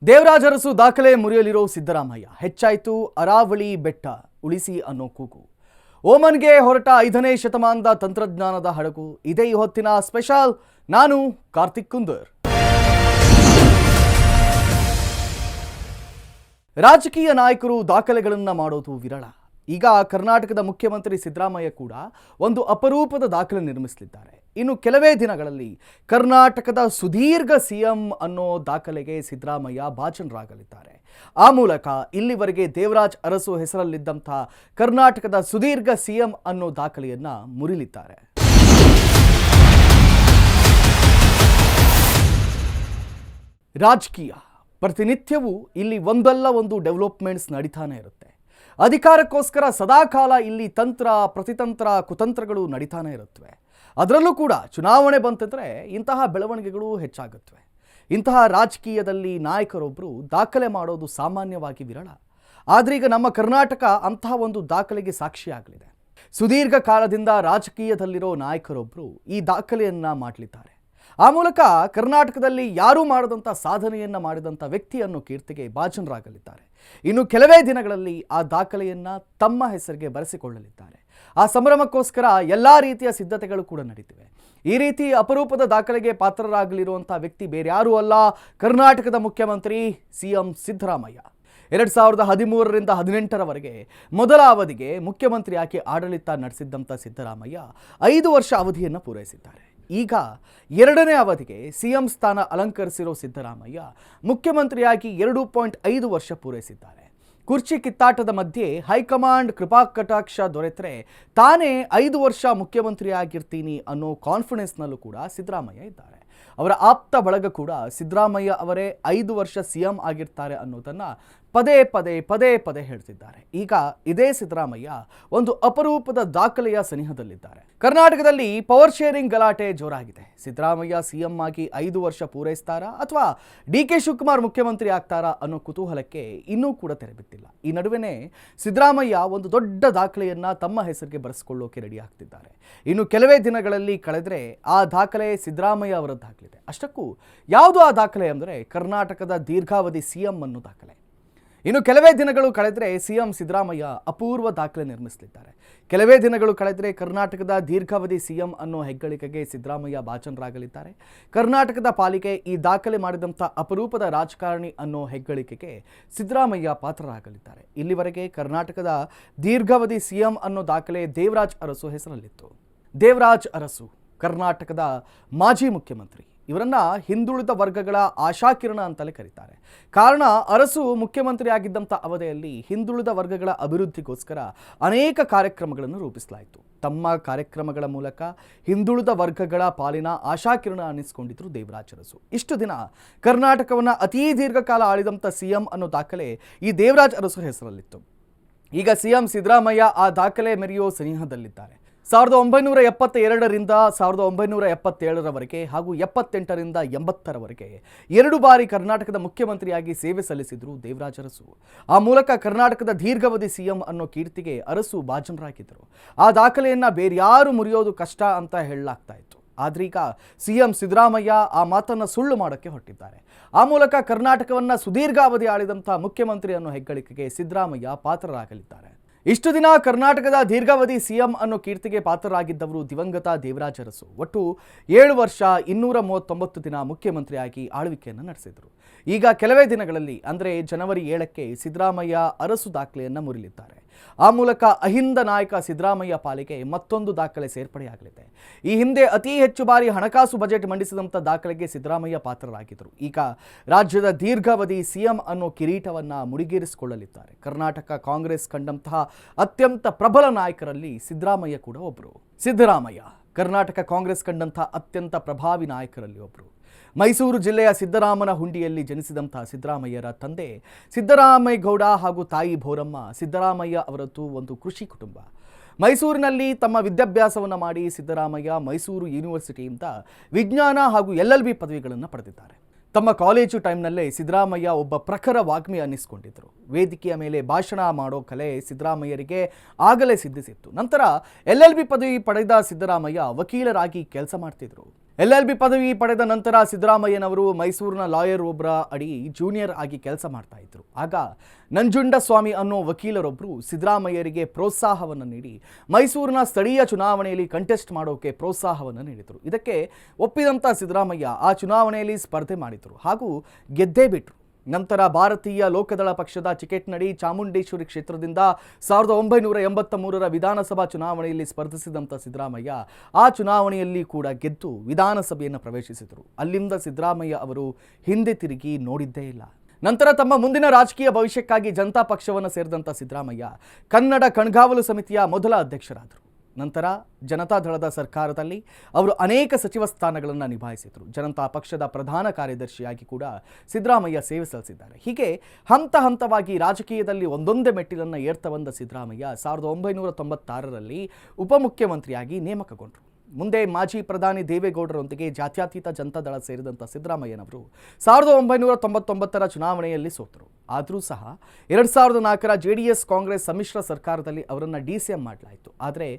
ದೇವರಾಜ ಅರಸು ದಾಖಲೆ ಮುರಿಯಲಿರೋ ಸಿದ್ದರಾಮಯ್ಯ. ಹೆಚ್ಚಾಯಿತು ಅರಾವಳಿ ಬೆಟ್ಟ ಉಳಿಸಿ ಅನ್ನೋ ಕೂಗು. ಓಮನ್ಗೆ ಹೊರಟ 5ನೇ ಶತಮಾನದ ತಂತ್ರಜ್ಞಾನದ ಹಡಗು. ಇದೇ ಈ ಹೊತ್ತಿನ ಸ್ಪೆಷಲ್. ನಾನು ಕಾರ್ತಿಕ್ ಕುಂದರ್. ರಾಜಕೀಯ ನಾಯಕರು ದಾಖಲೆಗಳನ್ನು ಮಾಡೋದು ವಿರಳ. ಈಗ ಕರ್ನಾಟಕದ ಮುಖ್ಯಮಂತ್ರಿ ಸಿದ್ದರಾಮಯ್ಯ ಕೂಡ ಒಂದು ಅಪರೂಪದ ದಾಖಲೆ ನಿರ್ಮಿಸಲಿದ್ದಾರೆ. ಇನ್ನು ಕೆಲವೇ ದಿನಗಳಲ್ಲಿ ಕರ್ನಾಟಕದ ಸುದೀರ್ಘ ಸಿಎಂ ಅನ್ನೋ ದಾಖಲೆಗೆ ಸಿದ್ದರಾಮಯ್ಯ ಭಾಜನರಾಗಲಿದ್ದಾರೆ. ಆ ಮೂಲಕ ಇಲ್ಲಿವರೆಗೆ ದೇವರಾಜ್ ಅರಸು ಹೆಸರಲ್ಲಿದ್ದಂಥ ಕರ್ನಾಟಕದ ಸುದೀರ್ಘ ಸಿಎಂ ಅನ್ನೋ ದಾಖಲೆಯನ್ನ ಮುರಿಲಿದ್ದಾರೆ. ರಾಜಕೀಯ ಪ್ರತಿನಿತ್ಯವೂ ಇಲ್ಲಿ ಒಂದಲ್ಲ ಒಂದು ಡೆವಲಪ್ಮೆಂಟ್ಸ್ ನಡೀತಾನೆ ಇರುತ್ತೆ. ಅಧಿಕಾರಕ್ಕೋಸ್ಕರ ಸದಾಕಾಲ ಇಲ್ಲಿ ತಂತ್ರ, ಪ್ರತಿತಂತ್ರ, ಕುತಂತ್ರಗಳು ನಡೀತಾನೆ ಇರುತ್ತವೆ. ಅದರಲ್ಲೂ ಕೂಡ ಚುನಾವಣೆ ಬಂತಂದರೆ ಇಂತಹ ಬೆಳವಣಿಗೆಗಳು ಹೆಚ್ಚಾಗುತ್ತವೆ. ಇಂತಹ ರಾಜಕೀಯದಲ್ಲಿ ನಾಯಕರೊಬ್ಬರು ದಾಖಲೆ ಮಾಡೋದು ಸಾಮಾನ್ಯವಾಗಿ ವಿರಳ. ಆದರೆ ಈಗ ನಮ್ಮ ಕರ್ನಾಟಕ ಅಂತಹ ಒಂದು ದಾಖಲೆಗೆ ಸಾಕ್ಷಿಯಾಗಲಿದೆ. ಸುದೀರ್ಘ ಕಾಲದಿಂದ ರಾಜಕೀಯದಲ್ಲಿರೋ ನಾಯಕರೊಬ್ಬರು ಈ ದಾಖಲೆಯನ್ನು ಮಾಡಲಿದ್ದಾರೆ. ಆ ಮೂಲಕ ಕರ್ನಾಟಕದಲ್ಲಿ ಯಾರೂ ಮಾಡದಂಥ ಸಾಧನೆಯನ್ನು ಮಾಡಿದಂಥ ವ್ಯಕ್ತಿಯನ್ನು ಕೀರ್ತಿಗೆ ಭಾಜನರಾಗಲಿದ್ದಾರೆ. ಇನ್ನು ಕೆಲವೇ ದಿನಗಳಲ್ಲಿ ಆ ದಾಖಲೆಯನ್ನು ತಮ್ಮ ಹೆಸರಿಗೆ ಬರೆಸಿಕೊಳ್ಳಲಿದ್ದಾರೆ. ಆ ಸಂಭ್ರಮಕ್ಕೋಸ್ಕರ ಎಲ್ಲ ರೀತಿಯ ಸಿದ್ಧತೆಗಳು ಕೂಡ ನಡೀತಿವೆ. ಈ ರೀತಿ ಅಪರೂಪದ ದಾಖಲೆಗೆ ಪಾತ್ರರಾಗಲಿರುವಂಥ ವ್ಯಕ್ತಿ ಬೇರೆ ಯಾರೂ ಅಲ್ಲ, ಕರ್ನಾಟಕದ ಮುಖ್ಯಮಂತ್ರಿ ಸಿಎಂ ಸಿದ್ದರಾಮಯ್ಯ. 2013ರಿಂದ 18ರವರೆಗೆ ಮೊದಲ ಅವಧಿಗೆ ಮುಖ್ಯಮಂತ್ರಿಯಾಗಿ ಆಡಳಿತ ನಡೆಸಿದ್ದಂಥ ಸಿದ್ದರಾಮಯ್ಯ 5 ವರ್ಷ ಅವಧಿಯನ್ನು ಪೂರೈಸಿದ್ದಾರೆ. ಈಗ 2ನೇ ಅವಧಿಗೆ ಸಿಎಂ ಸ್ಥಾನ ಅಲಂಕರಿಸಿರೋ ಸಿದ್ದರಾಮಯ್ಯ ಮುಖ್ಯಮಂತ್ರಿಯಾಗಿ 2.5 ವರ್ಷ ಪೂರೈಸಿದ್ದಾರೆ. ಕುರ್ಚಿ ಕಿತ್ತಾಟದ ಮಧ್ಯೆ ಹೈಕಮಾಂಡ್ ಕೃಪಾಕಟಾಕ್ಷ ದೊರೆತರೆ ತಾನೇ 5 ವರ್ಷ ಮುಖ್ಯಮಂತ್ರಿಯಾಗಿರ್ತೀನಿ ಅನ್ನೋ ಕಾನ್ಫಿಡೆನ್ಸ್ನಲ್ಲೂ ಕೂಡ ಸಿದ್ದರಾಮಯ್ಯ ಇದ್ದಾರೆ. ಅವರ ಆಪ್ತ ಬಳಗ ಕೂಡ ಸಿದ್ದರಾಮಯ್ಯ ಅವರೇ 5 ವರ್ಷ ಸಿಎಂ ಆಗಿರ್ತಾರೆ ಅನ್ನೋದನ್ನು ಪದೇ ಪದೇ ಹೇಳ್ತಿದ್ದಾರೆ. ಈಗ ಇದೇ ಸಿದ್ದರಾಮಯ್ಯ ಒಂದು ಅಪರೂಪದ ದಾಖಲೆಯ ಸನಿಹದಲ್ಲಿದ್ದಾರೆ. ಕರ್ನಾಟಕದಲ್ಲಿ ಪವರ್ ಶೇರಿಂಗ್ ಗಲಾಟೆ ಜೋರಾಗಿದೆ. ಸಿದ್ದರಾಮಯ್ಯ ಸಿಎಂ ಆಗಿ 5 ವರ್ಷ ಪೂರೈಸ್ತಾರಾ ಅಥವಾ DK ಶಿವಕುಮಾರ್ ಮುಖ್ಯಮಂತ್ರಿ ಆಗ್ತಾರಾ ಅನ್ನೋ ಕುತೂಹಲಕ್ಕೆ ಇನ್ನೂ ಕೂಡ ತೆರೆಬಿದ್ದಿಲ್ಲ. ಈ ನಡುವೆನೇ ಸಿದ್ದರಾಮಯ್ಯ ಒಂದು ದೊಡ್ಡ ದಾಖಲೆಯನ್ನ ತಮ್ಮ ಹೆಸರಿಗೆ ಬರೆಸಿಕೊಳ್ಳೋಕೆ ರೆಡಿ ಆಗ್ತಿದ್ದಾರೆ. ಇನ್ನು ಕೆಲವೇ ದಿನಗಳಲ್ಲಿ ಕಳೆದರೆ ಆ ದಾಖಲೆ ಸಿದ್ದರಾಮಯ್ಯ ಅವರದ್ದಾಗಲಿದೆ. ಅಷ್ಟಕ್ಕೂ ಯಾವುದು ಆ ದಾಖಲೆ ಅಂದರೆ ಕರ್ನಾಟಕದ ದೀರ್ಘಾವಧಿ ಸಿಎಂ ಅನ್ನೋ ದಾಖಲೆ. ಇನ್ನು ಕೆಲವೇ ದಿನಗಳು ಕಳೆದರೆ ಸಿಎಂ ಸಿದ್ದರಾಮಯ್ಯ ಅಪೂರ್ವ ದಾಖಲೆ ನಿರ್ಮಿಸಲಿದ್ದಾರೆ. ಕೆಲವೇ ದಿನಗಳು ಕಳೆದರೆ ಕರ್ನಾಟಕದ ದೀರ್ಘಾವಧಿ ಸಿಎಂ ಅನ್ನೋ ಹೆಗ್ಗಳಿಕೆಗೆ ಸಿದ್ದರಾಮಯ್ಯ ಭಾಜನರಾಗಲಿದ್ದಾರೆ. ಕರ್ನಾಟಕದ ಪಾಲಿಗೆ ಈ ದಾಖಲೆ ಮಾಡಿದಂಥ ಅಪರೂಪದ ರಾಜಕಾರಣಿ ಅನ್ನೋ ಹೆಗ್ಗಳಿಕೆಗೆ ಸಿದ್ದರಾಮಯ್ಯ ಪಾತ್ರರಾಗಲಿದ್ದಾರೆ. ಇಲ್ಲಿವರೆಗೆ ಕರ್ನಾಟಕದ ದೀರ್ಘಾವಧಿ ಸಿಎಂ ಅನ್ನೋ ದಾಖಲೆ ದೇವರಾಜ್ ಅರಸು ಹೆಸರಲ್ಲಿತ್ತು. ದೇವರಾಜ್ ಅರಸು ಕರ್ನಾಟಕದ ಮಾಜಿ ಮುಖ್ಯಮಂತ್ರಿ. ಇವರನ್ನ ಹಿಂದುಳಿದ ವರ್ಗಗಳ ಆಶಾಕಿರಣ ಅಂತಲೇ ಕರೀತಾರೆ. ಕಾರಣ ಅರಸು ಮುಖ್ಯಮಂತ್ರಿ ಆಗಿದ್ದಂಥ ಅವಧಿಯಲ್ಲಿ ಹಿಂದುಳಿದ ವರ್ಗಗಳ ಅಭಿವೃದ್ಧಿಗೋಸ್ಕರ ಅನೇಕ ಕಾರ್ಯಕ್ರಮಗಳನ್ನು ರೂಪಿಸಲಾಯಿತು. ತಮ್ಮ ಕಾರ್ಯಕ್ರಮಗಳ ಮೂಲಕ ಹಿಂದುಳಿದ ವರ್ಗಗಳ ಪಾಲಿನ ಆಶಾಕಿರಣ ಅನ್ನಿಸ್ಕೊಂಡಿದ್ರು ದೇವರಾಜ್ ಅರಸು. ಇಷ್ಟು ದಿನ ಕರ್ನಾಟಕವನ್ನು ಅತೀ ದೀರ್ಘಕಾಲ ಆಳಿದಂಥ ಸಿಎಂ ಅನ್ನೋ ದಾಖಲೆ ಈ ದೇವರಾಜ್ ಅರಸು ಹೆಸರಲ್ಲಿತ್ತು. ಈಗ ಸಿಎಂ ಸಿದ್ದರಾಮಯ್ಯ ಆ ದಾಖಲೆ ಮೆರೆಯೋ ಸನಿಹದಲ್ಲಿದ್ದಾರೆ. 1972ರಿಂದ 1977ರವರೆಗೆ ಹಾಗೂ 78ರಿಂದ 80ರವರೆಗೆ 2 ಬಾರಿ ಕರ್ನಾಟಕದ ಮುಖ್ಯಮಂತ್ರಿಯಾಗಿ ಸೇವೆ ಸಲ್ಲಿಸಿದ್ರು ದೇವರಾಜ್ ಅರಸು. ಆ ಮೂಲಕ ಕರ್ನಾಟಕದ ದೀರ್ಘಾವಧಿ ಸಿಎಂ ಅನ್ನೋ ಕೀರ್ತಿಗೆ ಅರಸು ಭಾಜನರಾಗಿದ್ದರು. ಆ ದಾಖಲೆಯನ್ನು ಬೇರ್ಯಾರು ಮುರಿಯೋದು ಕಷ್ಟ ಅಂತ ಹೇಳಲಾಗ್ತಾ ಇತ್ತು. ಆದ್ರೆ ಈಗ ಸಿಎಂ ಸಿದ್ದರಾಮಯ್ಯ ಆ ಮಾತನ್ನು ಸುಳ್ಳು ಮಾಡೋಕ್ಕೆ ಹೊರಟಿದ್ದಾರೆ. ಆ ಮೂಲಕ ಕರ್ನಾಟಕವನ್ನು ಸುದೀರ್ಘಾವಧಿ ಆಳಿದಂಥ ಮುಖ್ಯಮಂತ್ರಿ ಅನ್ನೋ ಹೆಗ್ಗಳಿಕೆಗೆ ಸಿದ್ದರಾಮಯ್ಯ ಪಾತ್ರರಾಗಲಿದ್ದಾರೆ. ಇಷ್ಟು ದಿನ ಕರ್ನಾಟಕದ ದೀರ್ಘಾವಧಿ ಸಿಎಂ ಅನ್ನೋ ಕೀರ್ತಿಗೆ ಪಾತ್ರರಾಗಿದ್ದವರು ದಿವಂಗತ ದೇವರಾಜ್ ಅರಸು. ಒಟ್ಟು 7 ವರ್ಷ 239 ದಿನ ಮುಖ್ಯಮಂತ್ರಿಯಾಗಿ ಆಳ್ವಿಕೆಯನ್ನು ನಡೆಸಿದರು. ಈಗ ಕೆಲವೇ ದಿನಗಳಲ್ಲಿ ಅಂದರೆ ಜನವರಿ 7ಕ್ಕೆ ಸಿದ್ದರಾಮಯ್ಯ ಅರಸು ದಾಖಲೆಯನ್ನು ಮುರಿಲಿದ್ದಾರೆ. ಆ ಮೂಲಕ ಅಹಿಂದ ನಾಯಕ ಸಿದ್ದರಾಮಯ್ಯ ಪಾಲಿಗೆ ಮತ್ತೊಂದು ದಾಖಲೆ ಸೇರ್ಪಡೆಯಾಗಲಿದೆ. ಈ ಹಿಂದೆ ಅತಿ ಹೆಚ್ಚು ಬಾರಿ ಹಣಕಾಸು ಬಜೆಟ್ ಮಂಡಿಸಿದಂಥ ದಾಖಲೆಗೆ ಸಿದ್ದರಾಮಯ್ಯ ಪಾತ್ರರಾಗಿದ್ದರು. ಈಗ ರಾಜ್ಯದ ದೀರ್ಘಾವಧಿ ಸಿಎಂ ಅನ್ನೋ ಕಿರೀಟವನ್ನು ಮುಡಿಗೇರಿಸಿಕೊಳ್ಳಲಿದ್ದಾರೆ. ಕರ್ನಾಟಕ ಕಾಂಗ್ರೆಸ್ ಕಂಡಂತಹ ಅತ್ಯಂತ ಪ್ರಬಲ ನಾಯಕರಲ್ಲಿ ಸಿದ್ದರಾಮಯ್ಯ ಕೂಡ ಒಬ್ಬರು. ಸಿದ್ದರಾಮಯ್ಯ ಕರ್ನಾಟಕ ಕಾಂಗ್ರೆಸ್ ಕಂಡಂತಹ ಅತ್ಯಂತ ಪ್ರಭಾವಿ ನಾಯಕರಲ್ಲಿ ಒಬ್ಬರು. ಮೈಸೂರು ಜಿಲ್ಲೆಯ ಸಿದ್ದರಾಮನ ಹುಂಡಿಯಲ್ಲಿ ಜನಿಸಿದಂಥ ಸಿದ್ದರಾಮಯ್ಯರ ತಂದೆ ಸಿದ್ದರಾಮೇಗೌಡ ಹಾಗೂ ತಾಯಿ ಬೋರಮ್ಮ. ಸಿದ್ದರಾಮಯ್ಯ ಅವರದ್ದು ಒಂದು ಕೃಷಿ ಕುಟುಂಬ. ಮೈಸೂರಿನಲ್ಲಿ ತಮ್ಮ ವಿದ್ಯಾಭ್ಯಾಸವನ್ನು ಮಾಡಿ ಸಿದ್ದರಾಮಯ್ಯ ಮೈಸೂರು ಯೂನಿವರ್ಸಿಟಿಯಿಂದ ವಿಜ್ಞಾನ ಹಾಗೂ LLB ಪದವಿಗಳನ್ನು ಪಡೆದಿದ್ದಾರೆ. ತಮ್ಮ ಕಾಲೇಜು ಟೈಮ್ನಲ್ಲೇ ಸಿದ್ದರಾಮಯ್ಯ ಒಬ್ಬ ಪ್ರಖರ ವಾಗ್ಮಿ ಅನ್ನಿಸ್ಕೊಂಡಿದ್ದರು. ವೇದಿಕೆಯ ಮೇಲೆ ಭಾಷಣ ಮಾಡೋ ಕಲೆ ಸಿದ್ದರಾಮಯ್ಯರಿಗೆ ಆಗಲೇ ಸಿದ್ಧಿಸಿತ್ತು. ನಂತರ LLB ಪದವಿ ಪಡೆದ ಸಿದ್ದರಾಮಯ್ಯ ವಕೀಲರಾಗಿ ಕೆಲಸ ಮಾಡ್ತಿದ್ರು. LLB ಪದವಿ ಪಡೆದ ನಂತರ ಸಿದ್ದರಾಮಯ್ಯನವರು ಮೈಸೂರಿನ ಲಾಯರ್ ಒಬ್ಬರ ಅಡಿ ಜೂನಿಯರ್ ಆಗಿ ಕೆಲಸ ಮಾಡ್ತಾ ಇದ್ರು. ಆಗ ನಂಜುಂಡಸ್ವಾಮಿ ಅನ್ನೋ ವಕೀಲರೊಬ್ಬರು ಸಿದ್ದರಾಮಯ್ಯರಿಗೆ ಪ್ರೋತ್ಸಾಹವನ್ನು ನೀಡಿ ಮೈಸೂರಿನ ಸ್ಥಳೀಯ ಚುನಾವಣೆಯಲ್ಲಿ ಕಂಟೆಸ್ಟ್ ಮಾಡೋಕೆ ಪ್ರೋತ್ಸಾಹವನ್ನು ನೀಡಿದರು. ಇದಕ್ಕೆ ಒಪ್ಪಿದಂಥ ಸಿದ್ದರಾಮಯ್ಯ ಆ ಚುನಾವಣೆಯಲ್ಲಿ ಸ್ಪರ್ಧೆ ಮಾಡಿದರು ಹಾಗೂ ಗೆದ್ದೇ ಬಿಟ್ಟರು. ನಂತರ ಭಾರತೀಯ ಲೋಕದಳ ಪಕ್ಷದ ಟಿಕೆಟ್ ನಡಿ ಚಾಮುಂಡೇಶ್ವರಿ ಕ್ಷೇತ್ರದಿಂದ 1983ರ ವಿಧಾನಸಭಾ ಚುನಾವಣೆಯಲ್ಲಿ ಸ್ಪರ್ಧಿಸಿದಂಥ ಸಿದ್ದರಾಮಯ್ಯ ಆ ಚುನಾವಣೆಯಲ್ಲಿ ಕೂಡ ಗೆದ್ದು ವಿಧಾನಸಭೆಯನ್ನು ಪ್ರವೇಶಿಸಿದರು. ಅಲ್ಲಿಂದ ಸಿದ್ದರಾಮಯ್ಯ ಅವರು ಹಿಂದೆ ತಿರುಗಿ ನೋಡಿದ್ದೇ ಇಲ್ಲ. ನಂತರ ತಮ್ಮ ಮುಂದಿನ ರಾಜಕೀಯ ಭವಿಷ್ಯಕ್ಕಾಗಿ ಜನತಾ ಪಕ್ಷವನ್ನು ಸೇರಿದಂಥ ಸಿದ್ದರಾಮಯ್ಯ ಕನ್ನಡ ಕಣ್ಗಾವಲು ಸಮಿತಿಯ ಮೊದಲ ಅಧ್ಯಕ್ಷರಾದರು. ನಂತರ ಜನತಾದಳದ ಸರ್ಕಾರದಲ್ಲಿ ಅವರು ಅನೇಕ ಸಚಿವ ಸ್ಥಾನಗಳನ್ನು ನಿಭಾಯಿಸಿದರು. ಜನತಾ ಪಕ್ಷದ ಪ್ರಧಾನ ಕಾರ್ಯದರ್ಶಿಯಾಗಿ ಕೂಡ ಸಿದ್ದರಾಮಯ್ಯ ಸೇವೆ ಸಲ್ಲಿಸಿದ್ದಾರೆ. ಹೀಗೆ ಹಂತ ಹಂತವಾಗಿ ರಾಜಕೀಯದಲ್ಲಿ ಒಂದೊಂದೇ ಮೆಟ್ಟಿಲನ್ನು ಏರ್ತಾ ಬಂದ ಸಿದ್ದರಾಮಯ್ಯ 1996ರಲ್ಲಿ ಉಪಮುಖ್ಯಮಂತ್ರಿಯಾಗಿ ನೇಮಕಗೊಂಡರು. ಮುಂದೆ ಮಾಜಿ ಪ್ರಧಾನಿ ದೇವೇಗೌಡರೊಂದಿಗೆ ಜಾತ್ಯತೀತ ಜನತಾದಳ ಸೇರಿದಂಥ ಸಿದ್ದರಾಮಯ್ಯನವರು 1999ರ ಚುನಾವಣೆಯಲ್ಲಿ ಸೋತರು. ಆದರೂ ಸಹ 2004ರ JDS ಕಾಂಗ್ರೆಸ್ ಸಮ್ಮಿಶ್ರ ಸರ್ಕಾರದಲ್ಲಿ ಅವರನ್ನು DCM ಮಾಡಲಾಯಿತು. ಆದರೆ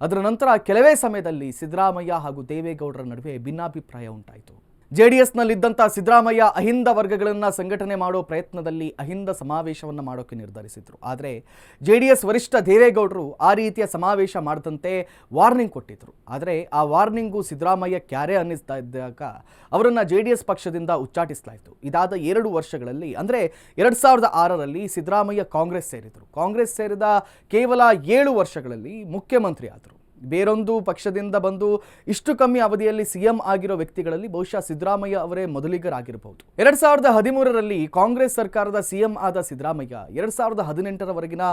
ಅದರ ನಂತರ ಕೆಲವೇ ಸಮಯದಲ್ಲಿ ಸಿದ್ದರಾಮಯ್ಯ ಹಾಗೂ ದೇವೇಗೌಡರ ನಡುವೆ ಭಿನ್ನಾಭಿಪ್ರಾಯ ಉಂಟಾಯಿತು. JDSನಲ್ಲಿದ್ದಂಥ ಸಿದ್ದರಾಮಯ್ಯ ಅಹಿಂದ ವರ್ಗಗಳನ್ನು ಸಂಘಟನೆ ಮಾಡೋ ಪ್ರಯತ್ನದಲ್ಲಿ ಅಹಿಂದ ಸಮಾವೇಶವನ್ನು ಮಾಡೋಕ್ಕೆ ನಿರ್ಧರಿಸಿದರು. ಆದರೆ JDS ವರಿಷ್ಠ ದೇವೇಗೌಡರು ಆ ರೀತಿಯ ಸಮಾವೇಶ ಮಾಡದಂತೆ ವಾರ್ನಿಂಗ್ ಕೊಟ್ಟಿದ್ದರು. ಆದರೆ ಆ ವಾರ್ನಿಂಗು ಸಿದ್ದರಾಮಯ್ಯ ಕ್ಯಾರೆ ಅನ್ನಿಸ್ತಾ ಇದ್ದಾಗ ಅವರನ್ನು JDS ಪಕ್ಷದಿಂದ ಉಚ್ಚಾಟಿಸಲಾಯಿತು. ಇದಾದ 2 ವರ್ಷಗಳಲ್ಲಿ ಅಂದರೆ 2006ರಲ್ಲಿ ಸಿದ್ದರಾಮಯ್ಯ ಕಾಂಗ್ರೆಸ್ ಸೇರಿದರು. ಕಾಂಗ್ರೆಸ್ ಸೇರಿದ ಕೇವಲ 7 ವರ್ಷಗಳಲ್ಲಿ ಮುಖ್ಯಮಂತ್ರಿ ಆದರು. ಬೇರೊಂದು ಪಕ್ಷದಿಂದ ಬಂದು ಇಷ್ಟು ಕಮ್ಮಿ ಅವಧಿಯಲ್ಲಿ CM ಆಗಿರೋ ವ್ಯಕ್ತಿಗಳಲ್ಲಿ ಬಹುಶಃ ಸಿದ್ದರಾಮಯ್ಯ ಅವರೇ ಮೊದಲಿಗರಾಗಿರಬಹುದು. 2013ರಲ್ಲಿ ಕಾಂಗ್ರೆಸ್ ಸರ್ಕಾರದ CM ಆದ ಸಿದ್ದರಾಮಯ್ಯ 2018ರವರೆಗಿನ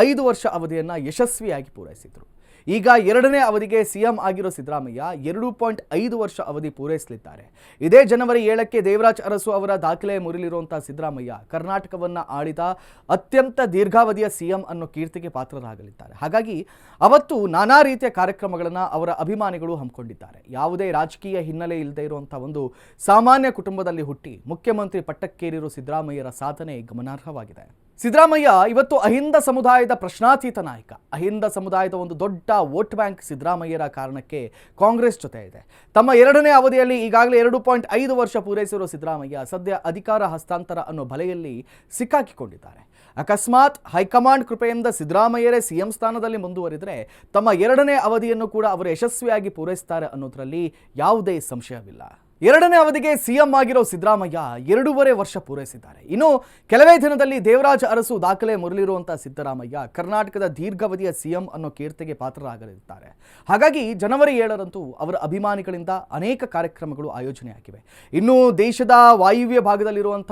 5 ವರ್ಷ ಅವಧಿಯನ್ನು ಯಶಸ್ವಿಯಾಗಿ ಪೂರೈಸಿದರು. ಈಗ 2ನೇ ಅವಧಿಗೆ CM ಆಗಿರೋ ಸಿದ್ದರಾಮಯ್ಯ 2.5 ವರ್ಷ ಅವಧಿ ಪೂರೈಸಲಿದ್ದಾರೆ. ಇದೇ ಜನವರಿ 7ಕ್ಕೆ ದೇವರಾಜ್ ಅರಸು ಅವರ ದಾಖಲೆ ಮುರಿಲಿರುವಂಥ ಸಿದ್ದರಾಮಯ್ಯ ಕರ್ನಾಟಕವನ್ನು ಆಳಿದ ಅತ್ಯಂತ ದೀರ್ಘಾವಧಿಯ CM ಅನ್ನೋ ಕೀರ್ತಿಗೆ ಪಾತ್ರರಾಗಲಿದ್ದಾರೆ. ಹಾಗಾಗಿ ಅವತ್ತು ನಾನಾ ರೀತಿಯ ಕಾರ್ಯಕ್ರಮಗಳನ್ನು ಅವರ ಅಭಿಮಾನಿಗಳು ಹಮ್ಮಿಕೊಂಡಿದ್ದಾರೆ. ಯಾವುದೇ ರಾಜಕೀಯ ಹಿನ್ನೆಲೆ ಇಲ್ಲದೆ ಇರುವಂಥ ಒಂದು ಸಾಮಾನ್ಯ ಕುಟುಂಬದಲ್ಲಿ ಹುಟ್ಟಿ ಮುಖ್ಯಮಂತ್ರಿ ಪಟ್ಟಕ್ಕೇರಿರೋ ಸಿದ್ದರಾಮಯ್ಯರ ಸಾಧನೆ ಗಮನಾರ್ಹವಾಗಿದೆ. ಸಿದ್ದರಾಮಯ್ಯ ಇವತ್ತು ಅಹಿಂದ ಸಮುದಾಯದ ಪ್ರಶ್ನಾತೀತ ನಾಯಕ. ಅಹಿಂದ ಸಮುದಾಯದ ಒಂದು ದೊಡ್ಡ ವೋಟ್ ಬ್ಯಾಂಕ್ ಸಿದ್ದರಾಮಯ್ಯರ ಕಾರಣಕ್ಕೆ ಕಾಂಗ್ರೆಸ್ ಜೊತೆ ಇದೆ. ತಮ್ಮ 2ನೇ ಅವಧಿಯಲ್ಲಿ ಈಗಾಗಲೇ 2.5 ವರ್ಷ ಪೂರೈಸಿರುವ ಸಿದ್ದರಾಮಯ್ಯ ಸದ್ಯ ಅಧಿಕಾರ ಹಸ್ತಾಂತರ ಅನ್ನೋ ಬಲೆಯಲ್ಲಿ ಸಿಕ್ಕಾಕಿಕೊಂಡಿದ್ದಾರೆ. ಅಕಸ್ಮಾತ್ ಹೈಕಮಾಂಡ್ ಕೃಪೆಯಿಂದ ಸಿದ್ದರಾಮಯ್ಯರೇ CM ಸ್ಥಾನದಲ್ಲಿ ಮುಂದುವರಿದರೆ ತಮ್ಮ 2ನೇ ಅವಧಿಯನ್ನು ಕೂಡ ಅವರು ಯಶಸ್ವಿಯಾಗಿ ಪೂರೈಸುತ್ತಾರೆ ಅನ್ನೋದರಲ್ಲಿ ಯಾವುದೇ ಸಂಶಯವಿಲ್ಲ. 2ನೇ ಅವಧಿಗೆ CM ಆಗಿರೋ ಸಿದ್ದರಾಮಯ್ಯ 2.5 ವರ್ಷ ಪೂರೈಸಿದ್ದಾರೆ. ಇನ್ನು ಕೆಲವೇ ದಿನದಲ್ಲಿ ದೇವರಾಜ ಅರಸು ದಾಖಲೆ ಮುರಿಲಿರುವಂಥ ಸಿದ್ದರಾಮಯ್ಯ ಕರ್ನಾಟಕದ ದೀರ್ಘಾವಧಿಯ CM ಅನ್ನೋ ಕೀರ್ತಿಗೆ ಪಾತ್ರರಾಗಲಿದ್ದಾರೆ. ಹಾಗಾಗಿ ಜನವರಿ 7ರಂದು ಅವರ ಅಭಿಮಾನಿಗಳಿಂದ ಅನೇಕ ಕಾರ್ಯಕ್ರಮಗಳು ಆಯೋಜನೆಯಾಗಿವೆ. ಇನ್ನು ದೇಶದ ವಾಯುವ್ಯ ಭಾಗದಲ್ಲಿರುವಂಥ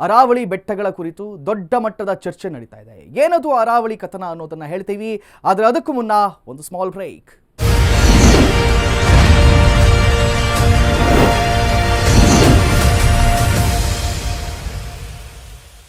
ಅರಾವಳಿ ಬೆಟ್ಟಗಳ ಕುರಿತು ದೊಡ್ಡ ಮಟ್ಟದ ಚರ್ಚೆ ನಡೀತಾ ಇದೆ. ಏನದು ಅರಾವಳಿ ಕಥನ ಅನ್ನೋದನ್ನು ಹೇಳ್ತೀವಿ. ಆದರೆ ಅದಕ್ಕೂ ಮುನ್ನ ಒಂದು ಸ್ಮಾಲ್ ಬ್ರೇಕ್.